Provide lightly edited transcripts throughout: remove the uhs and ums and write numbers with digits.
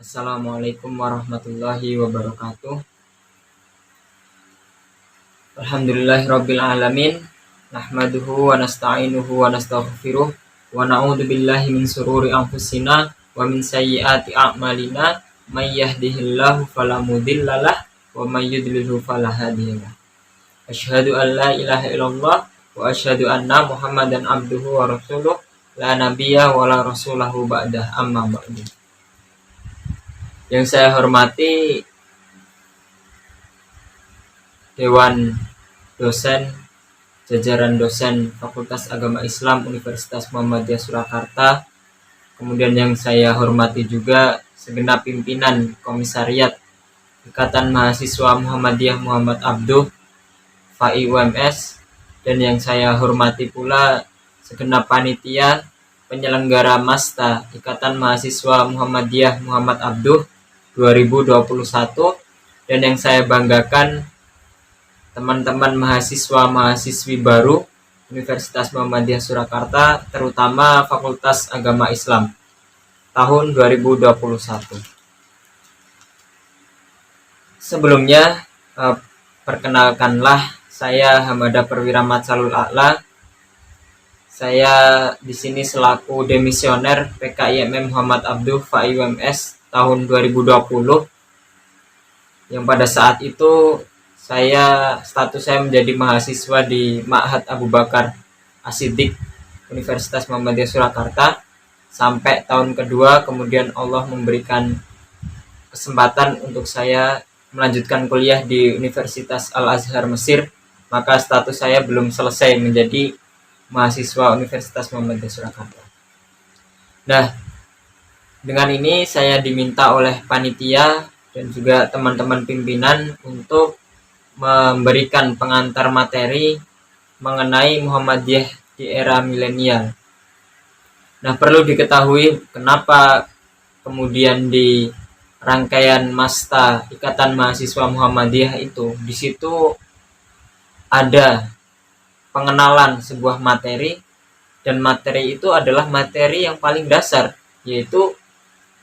Assalamualaikum warahmatullahi wabarakatuh. Alhamdulillahirabbil alamin. Nahmaduhu wa nasta'inuhu wa nastaghfiruh wa na'udzu billahi min sururi anfusina wa min sayyiati a'malina. May yahdihillahu fala mudhillalah wa may yudlilhu fala hadiyalah. Asyhadu an la ilaha illallah wa asyhadu anna Muhammadan abduhu wa rasuluh la nabiyya wa la rasulahu ba'dah, amma ba'du. Yang saya hormati Dewan Dosen, jajaran dosen Fakultas Agama Islam Universitas Muhammadiyah Surakarta. Kemudian yang saya hormati juga segenap pimpinan Komisariat Ikatan Mahasiswa Muhammadiyah Muhammad Abduh FAI UMS, dan yang saya hormati pula segenap panitia penyelenggara Masta Ikatan Mahasiswa Muhammadiyah Muhammad Abduh 2021, dan yang saya banggakan teman-teman mahasiswa-mahasiswi baru Universitas Muhammadiyah Surakarta, terutama Fakultas Agama Islam tahun 2021. Sebelumnya, perkenalkanlah, saya Hamada Perwira Matsalul A'la. Saya di sini selaku demisioner PKIMM Muhammad Abduh FAI UMS tahun 2020, yang pada saat itu status saya menjadi mahasiswa di Ma'had Abu Bakar As-Siddiq Universitas Muhammadiyah Surakarta sampai tahun kedua. Kemudian Allah memberikan kesempatan untuk saya melanjutkan kuliah di Universitas Al-Azhar Mesir, maka status saya belum selesai menjadi mahasiswa Universitas Muhammadiyah Surakarta. Nah, dengan ini saya diminta oleh panitia dan juga teman-teman pimpinan untuk memberikan pengantar materi mengenai Muhammadiyah di era milenial. Nah, perlu diketahui kenapa kemudian di rangkaian Masta Ikatan Mahasiswa Muhammadiyah itu, di situ ada pengenalan sebuah materi, dan materi itu adalah materi yang paling dasar, yaitu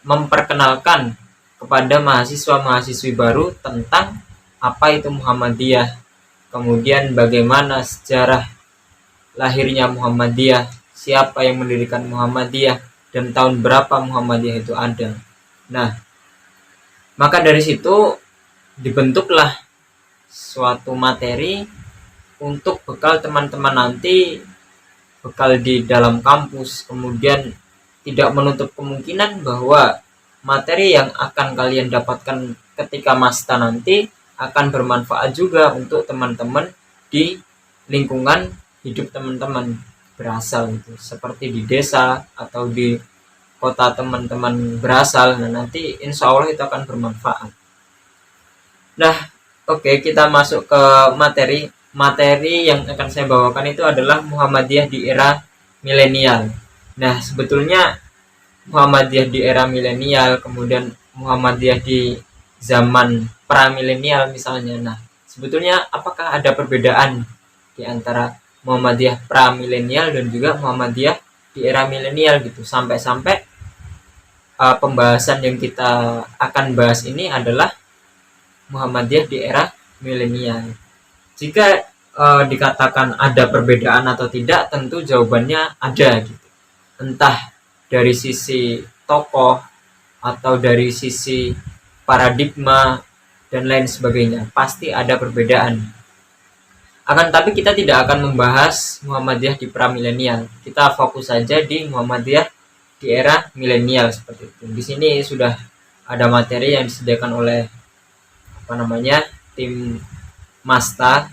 memperkenalkan kepada mahasiswa-mahasiswi baru tentang apa itu Muhammadiyah, kemudian bagaimana sejarah lahirnya Muhammadiyah, siapa yang mendirikan Muhammadiyah, dan tahun berapa Muhammadiyah itu ada. Nah, maka dari situ dibentuklah suatu materi untuk bekal teman-teman nanti, bekal di dalam kampus. Kemudian tidak menutup kemungkinan bahwa materi yang akan kalian dapatkan ketika Masta nanti akan bermanfaat juga untuk teman-teman di lingkungan hidup teman-teman berasal, gitu, seperti di desa atau di kota teman-teman berasal. Nah, nanti insya Allah itu akan bermanfaat. Nah, oke, kita masuk ke materi. Materi yang akan saya bawakan itu adalah Muhammadiyah di era milenial. Nah, sebetulnya Muhammadiyah di era milenial, kemudian Muhammadiyah di zaman pra-milenial misalnya. Nah, sebetulnya apakah ada perbedaan di antara Muhammadiyah pra-milenial dan juga Muhammadiyah di era milenial gitu. Sampai-sampai pembahasan yang kita akan bahas ini adalah Muhammadiyah di era milenial. Jika dikatakan ada perbedaan atau tidak, tentu jawabannya ada gitu. Entah dari sisi tokoh atau dari sisi paradigma dan lain sebagainya, pasti ada perbedaan. Akan tapi kita tidak akan membahas Muhammadiyah di pra-milenial. Kita fokus saja di Muhammadiyah di era milenial seperti itu. Di sini sudah ada materi yang disediakan oleh tim Masta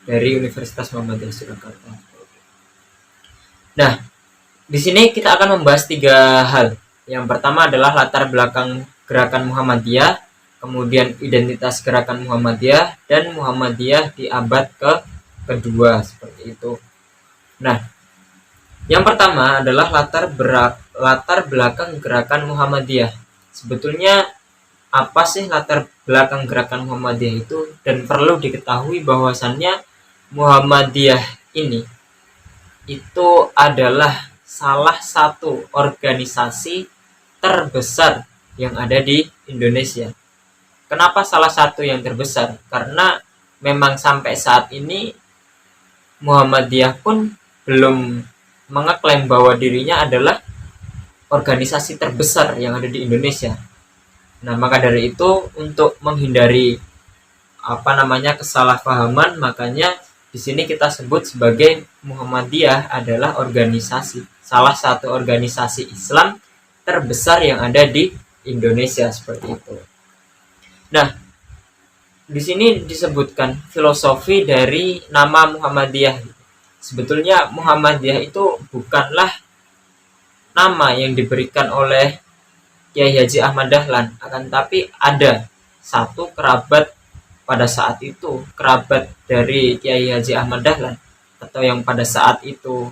dari Universitas Muhammadiyah Surakarta. Nah, di sini kita akan membahas 3 hal. Yang pertama adalah latar belakang gerakan Muhammadiyah, kemudian identitas gerakan Muhammadiyah, dan Muhammadiyah di abad kedua seperti itu. Nah, yang pertama adalah latar belakang gerakan Muhammadiyah. Sebetulnya apa sih latar belakang gerakan Muhammadiyah itu? Dan perlu diketahui bahwasannya Muhammadiyah ini itu adalah salah satu organisasi terbesar yang ada di Indonesia. Kenapa salah satu yang terbesar? Karena memang sampai saat ini Muhammadiyah pun belum mengeklaim bahwa dirinya adalah organisasi terbesar yang ada di Indonesia. Nah, maka dari itu untuk menghindari kesalahpahaman, makanya di sini kita sebut sebagai Muhammadiyah adalah organisasi, salah satu organisasi Islam terbesar yang ada di Indonesia, seperti itu. Nah, di sini disebutkan filosofi dari nama Muhammadiyah. Sebetulnya Muhammadiyah itu bukanlah nama yang diberikan oleh Kiai Haji Ahmad Dahlan, akan tapi ada satu kerabat pada saat itu, kerabat dari Kiai Haji Ahmad Dahlan, atau yang pada saat itu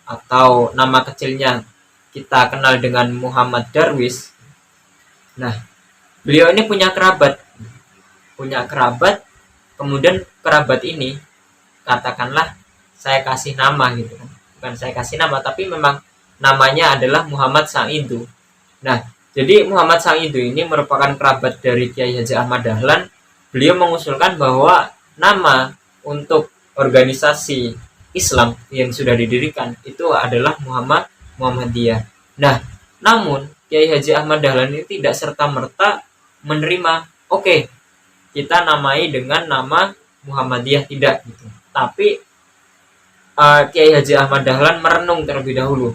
atau nama kecilnya kita kenal dengan Muhammad Darwis. Nah, beliau ini punya kerabat, kemudian kerabat ini katakanlah saya kasih nama gitu kan, bukan saya kasih nama tapi memang namanya adalah Muhammad Sa'idu. Nah, jadi Muhammad Sa'idu ini merupakan kerabat dari Kiai Haji Ahmad Dahlan. Beliau mengusulkan bahwa nama untuk organisasi Islam yang sudah didirikan itu adalah Muhammadiyah. Nah, namun Kiai Haji Ahmad Dahlan ini tidak serta-merta menerima, oke, kita namai dengan nama Muhammadiyah, tidak gitu. Tapi Kiai Haji Ahmad Dahlan merenung terlebih dahulu.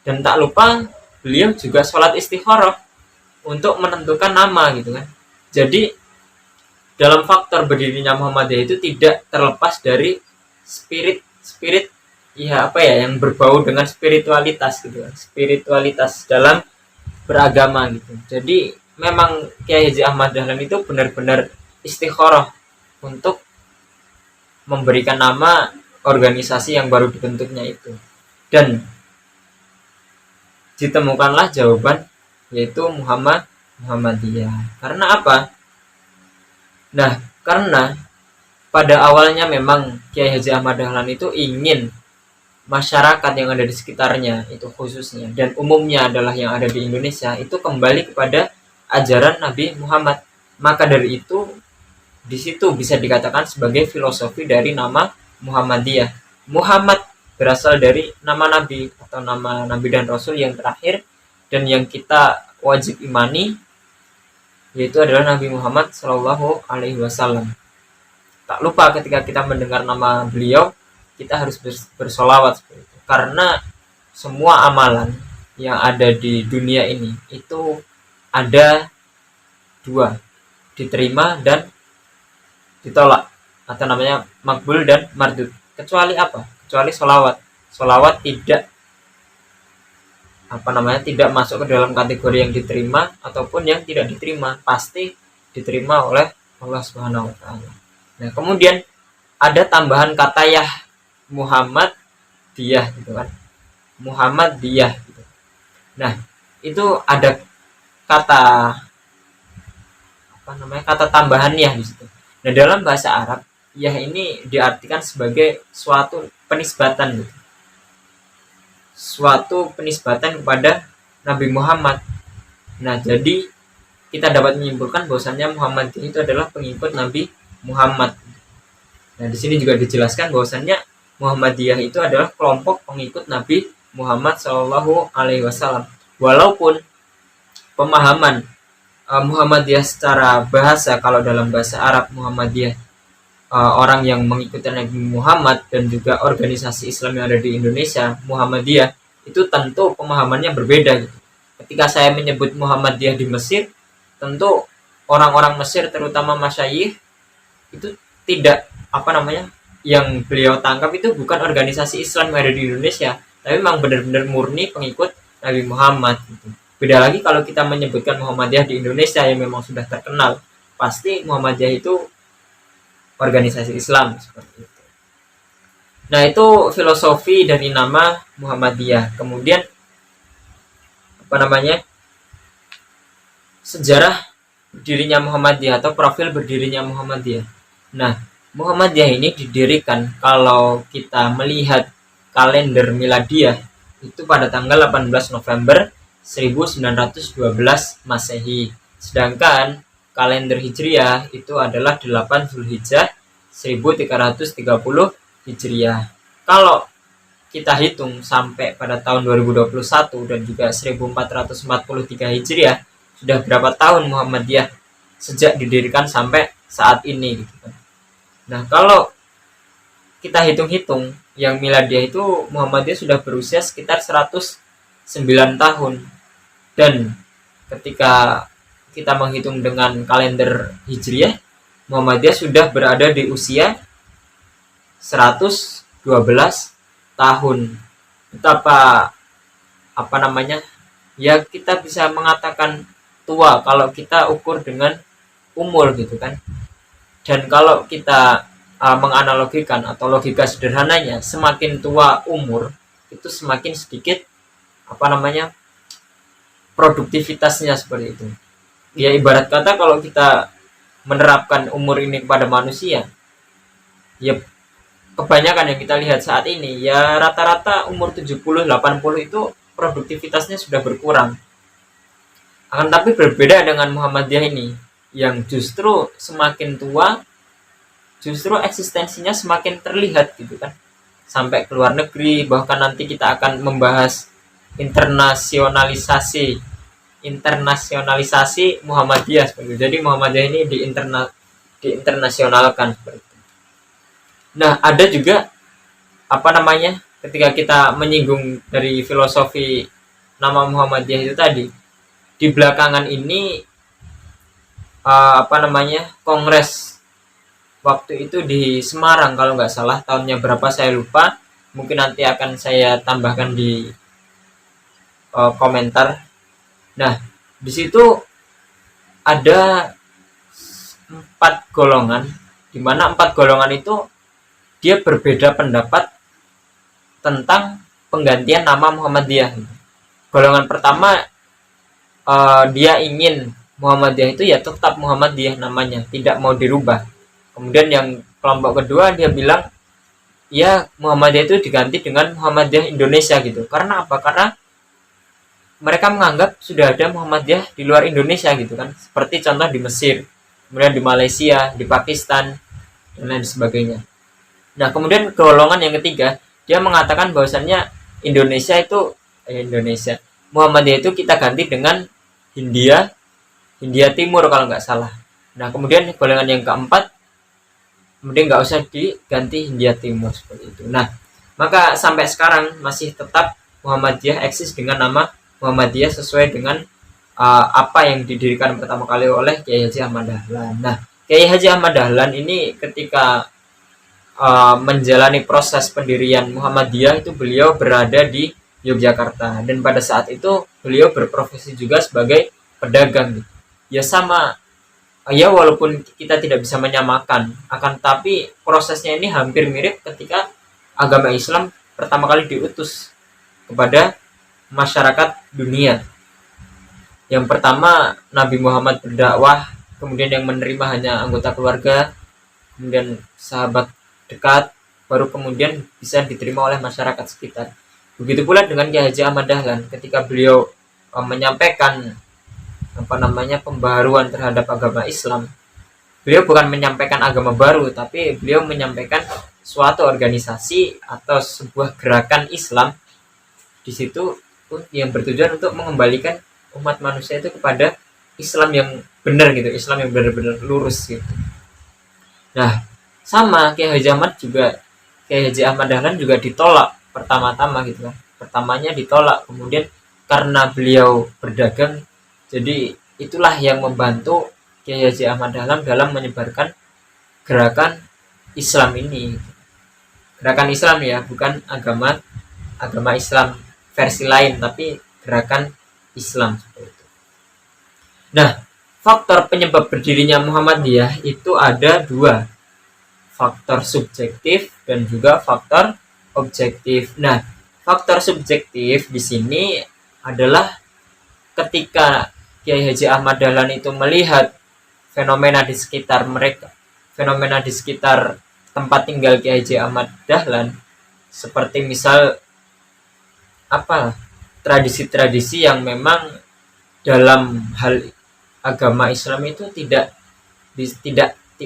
Dan tak lupa beliau juga sholat istikharah untuk menentukan nama gitu kan. Jadi dalam faktor berdirinya Muhammadiyah itu tidak terlepas dari spirit yang berbau dengan spiritualitas gitu kan. Spiritualitas dalam beragama gitu. Jadi memang Kiai Haji Ahmad Dahlan itu benar-benar istikharah untuk memberikan nama organisasi yang baru dibentuknya itu. Dan ditemukanlah jawaban, yaitu Muhammadiyah. Karena apa? Nah, karena pada awalnya memang Kiai Haji Ahmad Dahlan itu ingin masyarakat yang ada di sekitarnya itu khususnya dan umumnya adalah yang ada di Indonesia itu kembali kepada ajaran Nabi Muhammad. Maka dari itu di situ bisa dikatakan sebagai filosofi dari nama Muhammadiyah. Muhammad berasal dari nama Nabi atau nama Nabi dan Rasul yang terakhir dan yang kita wajib imani, yaitu adalah Nabi Muhammad Shallallahu Alaihi Wasallam. Tak lupa ketika kita mendengar nama beliau, kita harus bersolawat seperti itu. Karena semua amalan yang ada di dunia ini itu ada dua, diterima dan ditolak, atau namanya makbul dan mardud. Kecuali apa? Kecuali solawat tidak tidak masuk ke dalam kategori yang diterima ataupun yang tidak diterima, pasti diterima oleh Allah Subhanahu wa taala. Nah, kemudian ada tambahan kata ya Muhammadiyah gitu kan. Muhammadiyah gitu. Nah, itu ada kata kata tambahannya di situ. Nah, dalam bahasa Arab, ya ini diartikan sebagai suatu penisbatan gitu. Suatu penisbatan kepada Nabi Muhammad. Nah, jadi kita dapat menyimpulkan bahwasannya Muhammad itu adalah pengikut Nabi Muhammad. Nah, di sini juga dijelaskan bahwasannya Muhammadiyah itu adalah kelompok pengikut Nabi Muhammad Shallallahu Alaihi Wasallam. Walaupun pemahaman Muhammadiyah secara bahasa, kalau dalam bahasa Arab Muhammadiyah orang yang mengikuti Nabi Muhammad dan juga organisasi Islam yang ada di Indonesia, Muhammadiyah, itu tentu pemahamannya berbeda gitu. Ketika saya menyebut Muhammadiyah di Mesir, tentu orang-orang Mesir terutama masyayikh itu tidak yang beliau tangkap itu bukan organisasi Islam yang ada di Indonesia, tapi memang benar-benar murni pengikut Nabi Muhammad gitu. Beda lagi kalau kita menyebutkan Muhammadiyah di Indonesia yang memang sudah terkenal, pasti Muhammadiyah itu organisasi Islam seperti itu. Nah, itu filosofi dari nama Muhammadiyah. Kemudian sejarah berdirinya Muhammadiyah atau profil berdirinya Muhammadiyah. Nah, Muhammadiyah ini didirikan kalau kita melihat kalender miladiah itu pada tanggal 18 November 1912 Masehi. Sedangkan kalender Hijriah itu adalah 8 Zulhijjah 1330 Hijriah. Kalau kita hitung sampai pada tahun 2021 dan juga 1443 Hijriah, sudah berapa tahun Muhammadiyah sejak didirikan sampai saat ini gitu kan. Nah, kalau kita hitung-hitung yang miladiah itu Muhammadiyah sudah berusia sekitar 109 tahun. Dan ketika kita menghitung dengan kalender Hijriah, Muhammadiyah sudah berada di usia 112 tahun. Betapa ya kita bisa mengatakan tua kalau kita ukur dengan umur gitu kan. Dan kalau kita menganalogikan atau logika sederhananya, semakin tua umur itu semakin sedikit produktivitasnya, seperti itu. Ya ibarat kata kalau kita menerapkan umur ini kepada manusia, ya kebanyakan yang kita lihat saat ini ya rata-rata umur 70-80 itu produktivitasnya sudah berkurang. Akan tapi berbeda dengan Muhammadiyah ini yang justru semakin tua justru eksistensinya semakin terlihat gitu kan, sampai ke luar negeri. Bahkan nanti kita akan membahas internasionalisasi Muhammadiyah seperti itu. Jadi Muhammadiyah ini diinternasionalkan seperti itu. Nah, ada juga ketika kita menyinggung dari filosofi nama Muhammadiyah itu tadi, di belakangan ini kongres waktu itu di Semarang kalau nggak salah, tahunnya berapa saya lupa, mungkin nanti akan saya tambahkan di komentar. Nah, di situ ada 4 golongan, di mana 4 golongan itu dia berbeda pendapat tentang penggantian nama Muhammadiyah. Golongan pertama dia ingin Muhammadiyah itu ya tetap Muhammadiyah namanya, tidak mau dirubah. Kemudian yang kelompok kedua dia bilang ya Muhammadiyah itu diganti dengan Muhammadiyah Indonesia gitu. Karena apa? Karena mereka menganggap sudah ada Muhammadiyah di luar Indonesia gitu kan. Seperti contoh di Mesir, kemudian di Malaysia, di Pakistan, dan lain sebagainya. Nah, kemudian golongan yang ketiga, dia mengatakan bahwasannya Muhammadiyah itu kita ganti dengan Hindia Timur kalau nggak salah. Nah, kemudian golongan yang keempat, kemudian nggak usah diganti Hindia Timur seperti itu. Nah, maka sampai sekarang masih tetap Muhammadiyah eksis dengan nama Muhammadiyah sesuai dengan apa yang didirikan pertama kali oleh Kiai Haji Ahmad Dahlan. Nah, Kiai Haji Ahmad Dahlan ini ketika menjalani proses pendirian Muhammadiyah itu beliau berada di Yogyakarta, dan pada saat itu beliau berprofesi juga sebagai pedagang. Ya sama, ya walaupun kita tidak bisa menyamakan, akan tapi prosesnya ini hampir mirip ketika agama Islam pertama kali diutus kepada masyarakat dunia. Yang pertama Nabi Muhammad berdakwah, kemudian yang menerima hanya anggota keluarga, kemudian sahabat dekat, baru kemudian bisa diterima oleh masyarakat sekitar. Begitu pula dengan Kiai Haji Ahmad Dahlan, ketika beliau menyampaikan pembaharuan terhadap agama Islam, beliau bukan menyampaikan agama baru, tapi beliau menyampaikan suatu organisasi atau sebuah gerakan Islam di situ yang bertujuan untuk mengembalikan umat manusia itu kepada Islam yang benar gitu, Islam yang benar-benar lurus gitu. Nah, sama Kiai Haji Ahmad Dahlan juga ditolak pertama-tama gitu kan. Pertamanya ditolak, kemudian karena beliau berdagang, jadi itulah yang membantu Kiai Haji Ahmad Dahlan dalam menyebarkan gerakan Islam ini. Gerakan Islam ya, bukan agama Islam versi lain, tapi gerakan Islam seperti itu. Nah, faktor penyebab berdirinya Muhammadiyah itu ada 2. Faktor subjektif dan juga faktor objektif. Nah, faktor subjektif di sini adalah ketika Kiai Haji Ahmad Dahlan itu melihat fenomena di sekitar mereka, fenomena di sekitar tempat tinggal Kiai Haji Ahmad Dahlan, seperti misal tradisi-tradisi yang memang dalam hal agama Islam itu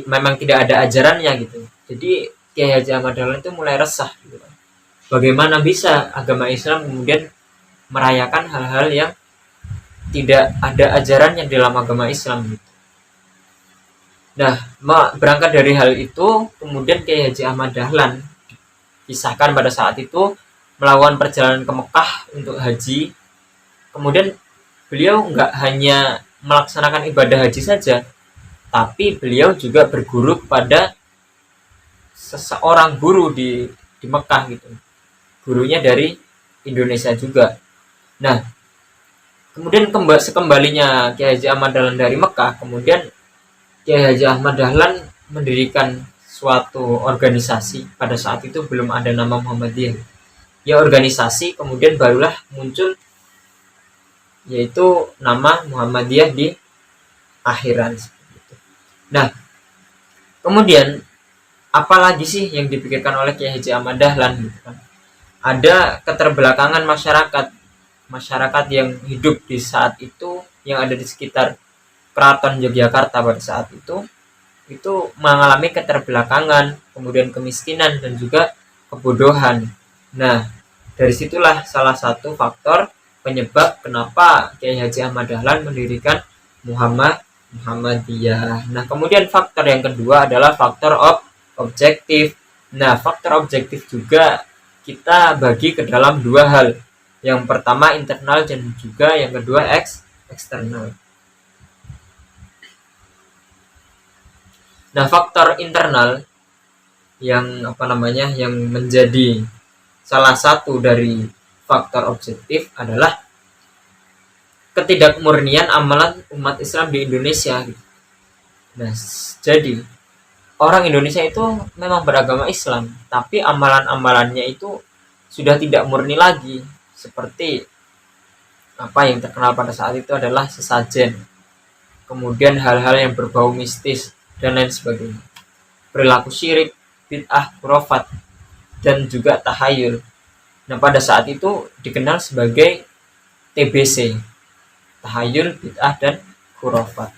memang tidak ada ajarannya gitu. Jadi Kiai Haji Ahmad Dahlan itu mulai resah gitu. Bagaimana bisa agama Islam kemudian merayakan hal-hal yang tidak ada ajarannya dalam agama Islam gitu. Nah, berangkat dari hal itu, kemudian Kiai Haji Ahmad Dahlan kisahkan pada saat itu melakukan perjalanan ke Mekah untuk haji. Kemudian beliau nggak hanya melaksanakan ibadah haji saja, tapi beliau juga berguru kepada seseorang guru di Mekah gitu. Gurunya dari Indonesia juga. Nah, kemudian sekembalinya Kiai Haji Ahmad Dahlan dari Mekah, kemudian Kiai Haji Ahmad Dahlan mendirikan suatu organisasi. Pada saat itu belum ada nama Muhammadiyah. Ya organisasi, kemudian barulah muncul yaitu nama Muhammadiyah di akhiran. Nah, kemudian apalagi sih yang dipikirkan oleh Kiai Haji Ahmad Dahlan gitu kan? Ada keterbelakangan masyarakat yang hidup di saat itu, yang ada di sekitar Keraton Yogyakarta pada saat itu mengalami keterbelakangan, kemudian kemiskinan dan juga kebodohan. Nah, dari situlah salah satu faktor penyebab kenapa Kiai Haji Ahmad Dahlan mendirikan Muhammadiyah. Nah, kemudian faktor yang kedua adalah faktor objektif. Nah, faktor objektif juga kita bagi ke dalam dua hal. Yang pertama internal dan juga yang kedua eksternal. Nah, faktor internal yang yang menjadi salah satu dari faktor objektif adalah ketidakmurnian amalan umat Islam di Indonesia. Nah, jadi orang Indonesia itu memang beragama Islam, tapi amalan-amalannya itu sudah tidak murni lagi. Seperti apa yang terkenal pada saat itu adalah sesajen, kemudian hal-hal yang berbau mistis dan lain sebagainya, perilaku syirik, bid'ah, khurafat, dan juga tahayul. Nah, pada saat itu dikenal sebagai TBC, tahayul, bid'ah, dan khurafat.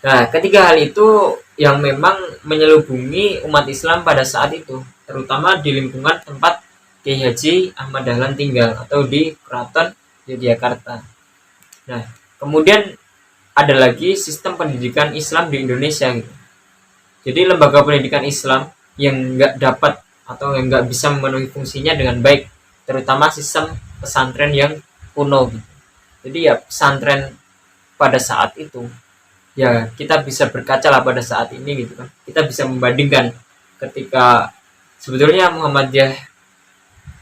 Nah, ketiga hal itu yang memang menyelubungi umat Islam pada saat itu, terutama di lingkungan tempat Kiai Haji Ahmad Dahlan tinggal atau di Keraton Yogyakarta. Nah, kemudian ada lagi sistem pendidikan Islam di Indonesia gitu. Jadi lembaga pendidikan Islam yang nggak dapat atau yang nggak bisa memenuhi fungsinya dengan baik, terutama sistem pesantren yang kuno gitu. Jadi ya pesantren pada saat itu, ya kita bisa berkaca lah pada saat ini gitu kan. Kita bisa membandingkan ketika sebetulnya Muhammadiyah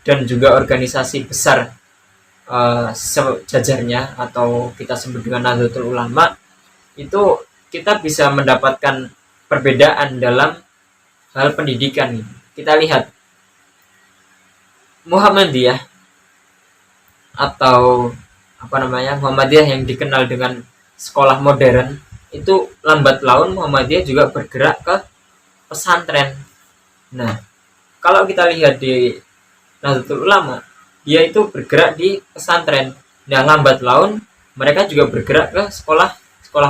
dan juga organisasi besar sejajarnya atau kita sebut dengan Nahdlatul Ulama, itu kita bisa mendapatkan perbedaan dalam hal pendidikan. Kita lihat Muhammadiyah atau Muhammadiyah yang dikenal dengan sekolah modern, itu lambat laun Muhammadiyah juga bergerak ke pesantren. Nah, kalau kita lihat di Nahdlatul Ulama, dia itu bergerak di pesantren. Nah, lambat laun mereka juga bergerak ke sekolah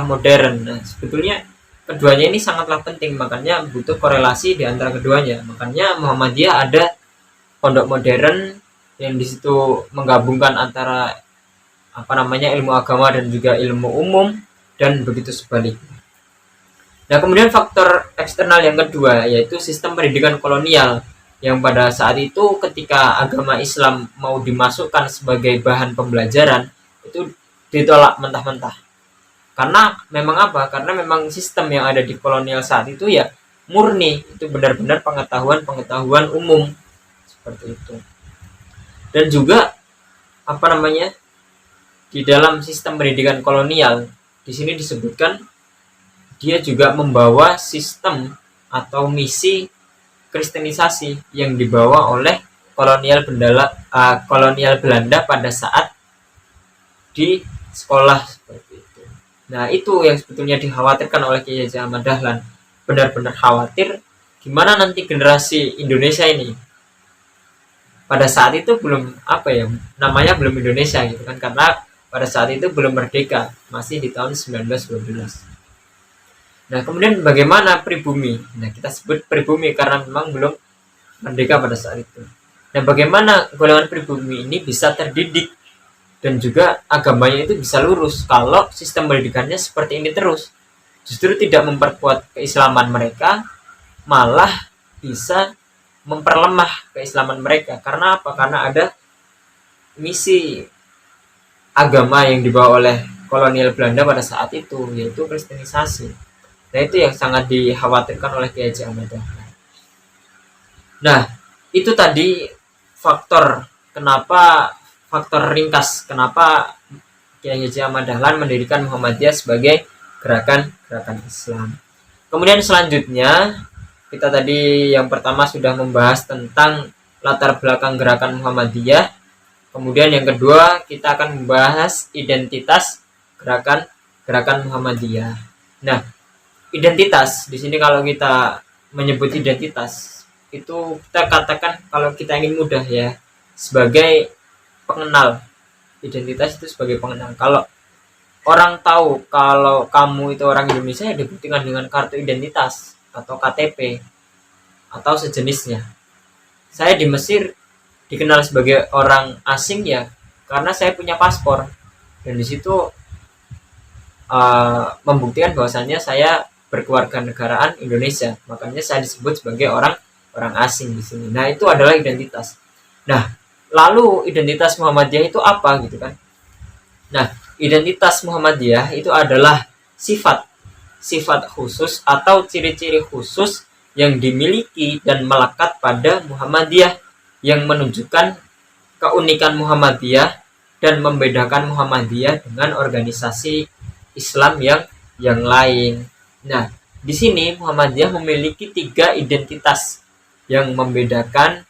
modern. Nah, sebetulnya keduanya ini sangatlah penting, makanya butuh korelasi di antara keduanya. Makanya Muhammadiyah ada pondok modern yang di situ menggabungkan antara ilmu agama dan juga ilmu umum, dan begitu sebaliknya. Nah, kemudian faktor eksternal yang kedua yaitu sistem pendidikan kolonial, yang pada saat itu ketika agama Islam mau dimasukkan sebagai bahan pembelajaran itu ditolak mentah-mentah. Karena memang sistem yang ada di kolonial saat itu ya murni, itu benar-benar pengetahuan umum seperti itu. Dan juga di dalam sistem pendidikan kolonial di sini disebutkan dia juga membawa sistem atau misi kristenisasi yang dibawa oleh kolonial Belanda pada saat di sekolah seperti itu. Nah, itu yang sebetulnya dikhawatirkan oleh Kiai Haji Ahmad Dahlan. Benar-benar khawatir gimana nanti generasi Indonesia ini pada saat itu belum namanya belum Indonesia gitu kan, karena pada saat itu belum merdeka, masih di tahun 1912. Nah, kemudian bagaimana pribumi? Nah, kita sebut pribumi karena memang belum merdeka pada saat itu. Nah, bagaimana golongan pribumi ini bisa terdidik dan juga agamanya itu bisa lurus kalau sistem pendidikannya seperti ini terus? Justru tidak memperkuat keislaman mereka, malah bisa memperlemah keislaman mereka. Karena apa? Karena ada misi agama yang dibawa oleh kolonial Belanda pada saat itu, yaitu kristenisasi. Nah, itu yang sangat dikhawatirkan oleh Kiai Haji Ahmad Dahlan. Nah, itu tadi faktor ringkas kenapa Kiai Haji Ahmad Dahlan mendirikan Muhammadiyah sebagai gerakan Islam. Kemudian selanjutnya, kita tadi yang pertama sudah membahas tentang latar belakang gerakan Muhammadiyah. Kemudian yang kedua, kita akan membahas identitas gerakan Muhammadiyah. Nah, identitas di sini kalau kita menyebut identitas itu kita katakan, kalau kita ingin mudah ya, sebagai pengenal. Identitas itu sebagai pengenal. Kalau orang tahu kalau kamu itu orang Indonesia, ya dibuktikan dengan kartu identitas atau KTP atau sejenisnya. Saya di Mesir dikenal sebagai orang asing ya karena saya punya paspor, dan di situ membuktikan bahwasannya saya berkeluarga negaraan Indonesia, makanya saya disebut sebagai orang asing di sini. Nah, itu adalah identitas. Nah, lalu identitas Muhammadiyah itu apa gitu kan? Nah, identitas Muhammadiyah itu adalah sifat khusus atau ciri-ciri khusus yang dimiliki dan melekat pada Muhammadiyah yang menunjukkan keunikan Muhammadiyah dan membedakan Muhammadiyah dengan organisasi Islam yang lain. Nah, di sini Muhammadiyah memiliki 3 identitas yang membedakan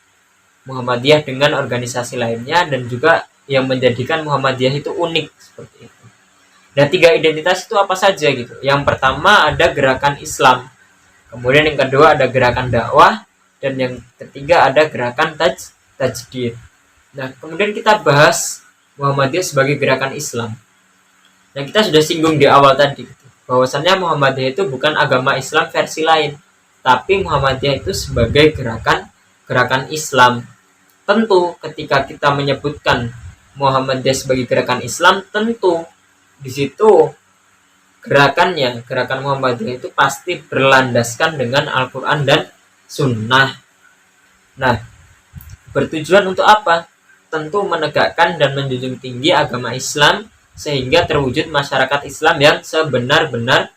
Muhammadiyah dengan organisasi lainnya dan juga yang menjadikan Muhammadiyah itu unik seperti itu. Nah, 3 identitas itu apa saja gitu? Yang pertama ada gerakan Islam, kemudian yang kedua ada gerakan dakwah, dan yang ketiga ada gerakan tajdid. Nah, kemudian kita bahas Muhammadiyah sebagai gerakan Islam. Nah, kita sudah singgung di awal tadi bahwasannya Muhammadiyah itu bukan agama Islam versi lain, tapi Muhammadiyah itu sebagai gerakan Islam. Tentu ketika kita menyebutkan Muhammadiyah sebagai gerakan Islam, tentu di situ gerakan Muhammadiyah itu pasti berlandaskan dengan Al-Quran dan Sunnah. Nah, bertujuan untuk apa? Tentu menegakkan dan menjunjung tinggi agama Islam sehingga terwujud masyarakat Islam yang sebenar-benarnya,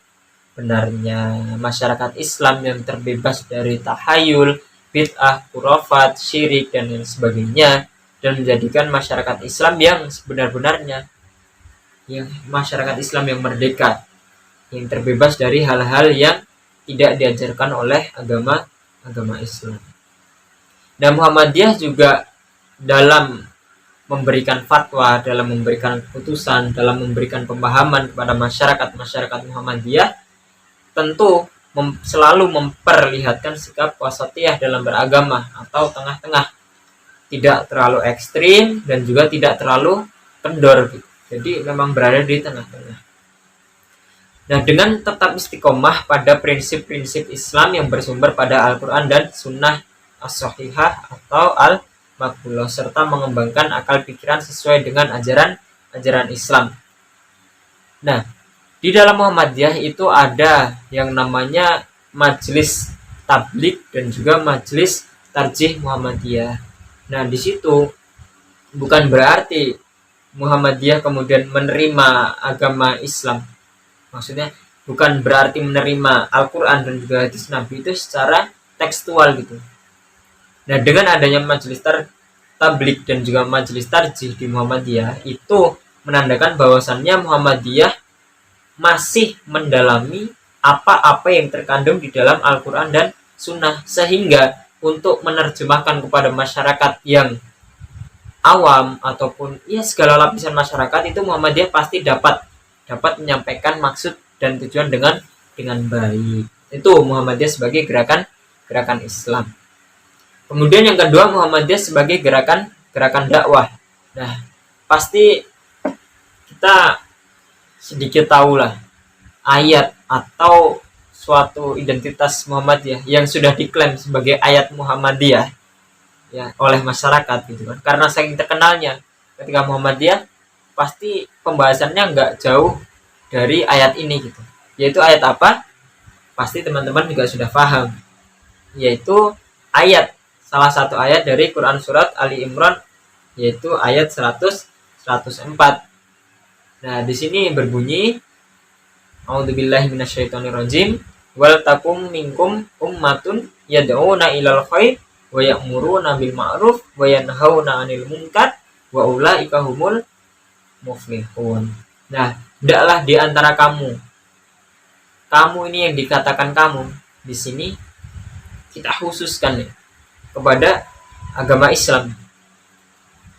masyarakat Islam yang terbebas dari tahayul, bid'ah, khurafat, syirik dan lain sebagainya, dan menjadikan masyarakat Islam yang sebenar-benarnya, yang masyarakat Islam yang merdeka, yang terbebas dari hal-hal yang tidak diajarkan oleh agama Islam. Dan Muhammadiyah juga dalam memberikan fatwa, dalam memberikan keputusan, dalam memberikan pemahaman kepada masyarakat Muhammadiyah, tentu selalu memperlihatkan sikap wasatiyah dalam beragama atau tengah-tengah, tidak terlalu ekstrim dan juga tidak terlalu kendor gitu. Jadi memang berada di tengah-tengah. Nah, dengan tetap istiqomah pada prinsip-prinsip Islam yang bersumber pada Al-Quran dan Sunnah As-Sahihah atau Al-Maqbulah, serta mengembangkan akal pikiran sesuai dengan ajaran Islam. Nah, di dalam Muhammadiyah itu ada yang namanya Majelis Tabligh dan juga Majelis Tarjih Muhammadiyah. Nah, di situ bukan berarti Muhammadiyah kemudian menerima agama Islam. Maksudnya bukan berarti menerima Al-Quran dan juga hadis Nabi itu secara tekstual gitu. Nah, dengan adanya Majelis Tabligh dan juga Majelis Tarjih di Muhammadiyah, itu menandakan bahwasannya Muhammadiyah masih mendalami apa-apa yang terkandung di dalam Al-Quran dan Sunnah, sehingga untuk menerjemahkan kepada masyarakat yang awam ataupun ya segala lapisan masyarakat, itu Muhammadiyah pasti dapat menyampaikan maksud dan tujuan dengan baik. Itu Muhammadiyah sebagai gerakan Islam. Kemudian yang kedua, Muhammadiyah sebagai gerakan dakwah. Nah, pasti kita sedikit tahulah ayat atau suatu identitas Muhammadiyah yang sudah diklaim sebagai ayat Muhammadiyah ya oleh masyarakat gitu kan. Karena saking terkenalnya ketika Muhammadiyah, pasti pembahasannya nggak jauh dari ayat ini gitu. Yaitu ayat apa? Pasti teman-teman juga sudah paham. Yaitu ayat, salah satu ayat dari Quran surat Ali Imran, yaitu ayat 104. Nah, di sini berbunyi A'udzubillahi minasyaitonirrajim. Wal takum minkum ummatun yad'una ilal khair wa ya'muruna bil ma'ruf wa yanhauna 'anil munkar wa ulaika humul muflihun. Nah, hendaklah di antara kamu ini yang dikatakan kamu di sini kita khususkan ya, kepada agama Islam.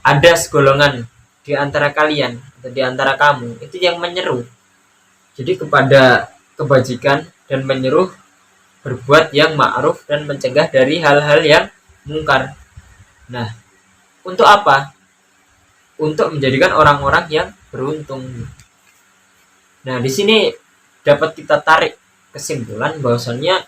Ada segolongan di antara kalian atau di antara kamu itu yang menyeru jadi kepada kebajikan dan menyuruh berbuat yang ma'ruf dan mencegah dari hal-hal yang mungkar. Nah, untuk apa? Untuk menjadikan orang-orang yang beruntung. Nah, di sini dapat kita tarik kesimpulan bahwasannya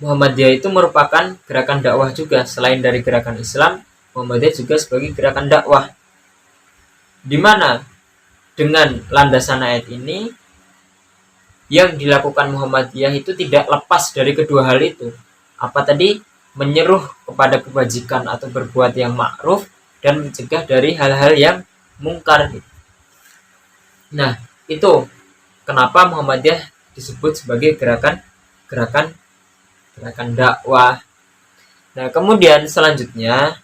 Muhammadiyah itu merupakan gerakan dakwah juga. Selain dari gerakan Islam, Muhammadiyah juga sebagai gerakan dakwah. Di mana dengan landasan ayat ini yang dilakukan Muhammadiyah itu tidak lepas dari kedua hal itu. Apa tadi? Menyeruh kepada kebajikan atau berbuat yang ma'ruf dan mencegah dari hal-hal yang mungkar. Nah, itu kenapa Muhammadiyah disebut sebagai gerakan dakwah. Nah, kemudian selanjutnya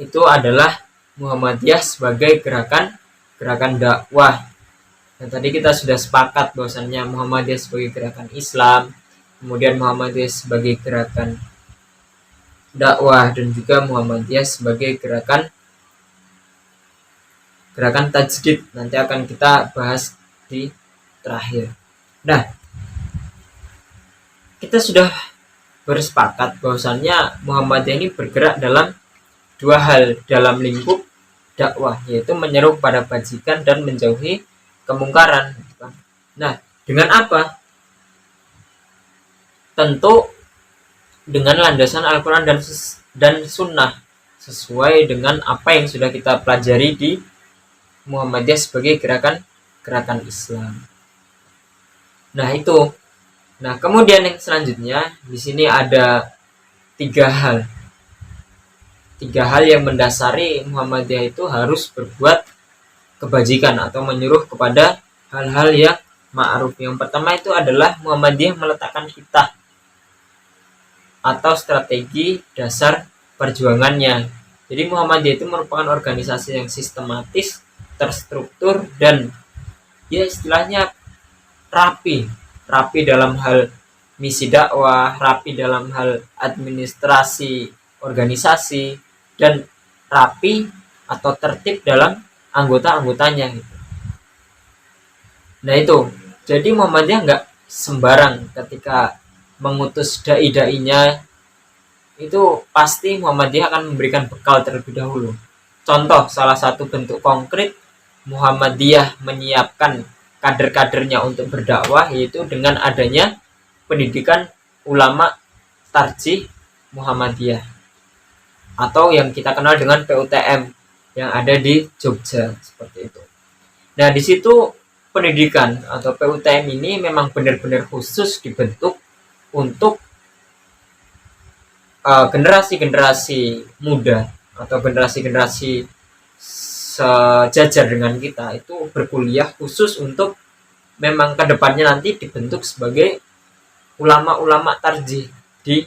itu adalah Muhammadiyah sebagai gerakan dakwah. Nah, tadi kita sudah sepakat bahwasannya Muhammadiyah sebagai gerakan Islam, kemudian Muhammadiyah sebagai gerakan dakwah, dan juga Muhammadiyah sebagai gerakan tajdid. Nanti akan kita bahas di terakhir. Nah, kita sudah bersepakat bahwasannya Muhammadiyah ini bergerak dalam dua hal dalam lingkup dakwah, yaitu menyeru pada kebajikan dan menjauhi kemungkaran. Nah, dengan apa? Tentu dengan landasan Al-Quran dan Sunnah, sesuai dengan apa yang sudah kita pelajari di Muhammadiyah sebagai gerakan Islam. Nah, itu. Nah, kemudian yang selanjutnya di sini ada tiga hal yang mendasari Muhammadiyah itu harus berbuat kebajikan atau menyuruh kepada hal-hal yang ma'ruf. Yang pertama itu adalah Muhammadiyah meletakkan kitab atau strategi dasar perjuangannya. Jadi Muhammadiyah itu merupakan organisasi yang sistematis, terstruktur, dan ya istilahnya rapi dalam hal misi dakwah, rapi dalam hal administrasi organisasi, dan rapi atau tertib dalam anggota-anggotanya gitu. Nah, itu jadi Muhammadiyah nggak sembarang ketika mengutus dai-dainya, itu pasti Muhammadiyah akan memberikan bekal terlebih dahulu. Contoh salah satu bentuk konkret Muhammadiyah menyiapkan kader-kadernya untuk berdakwah yaitu dengan adanya pendidikan ulama tarjih Muhammadiyah atau yang kita kenal dengan PUTM yang ada di Jogja seperti itu. Nah, di situ pendidikan atau PUTM ini memang benar-benar khusus dibentuk untuk generasi-generasi muda atau generasi-generasi sejajar dengan kita itu berkuliah khusus untuk memang kedepannya nanti dibentuk sebagai ulama-ulama tarjih di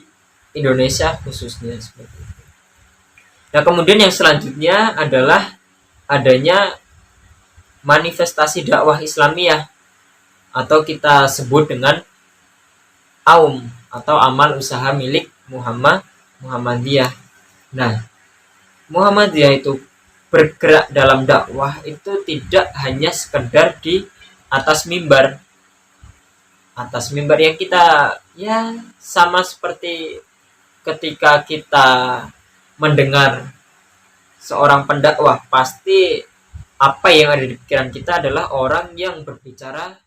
Indonesia khususnya seperti itu. Nah, kemudian yang selanjutnya adalah adanya manifestasi dakwah Islamiyah atau kita sebut dengan AUM atau amal usaha milik Muhammadiyah. Nah, Muhammadiyah itu bergerak dalam dakwah itu tidak hanya sekedar di atas mimbar yang kita ya sama seperti ketika kita mendengar seorang pendakwah, pasti apa yang ada di pikiran kita adalah orang yang berbicara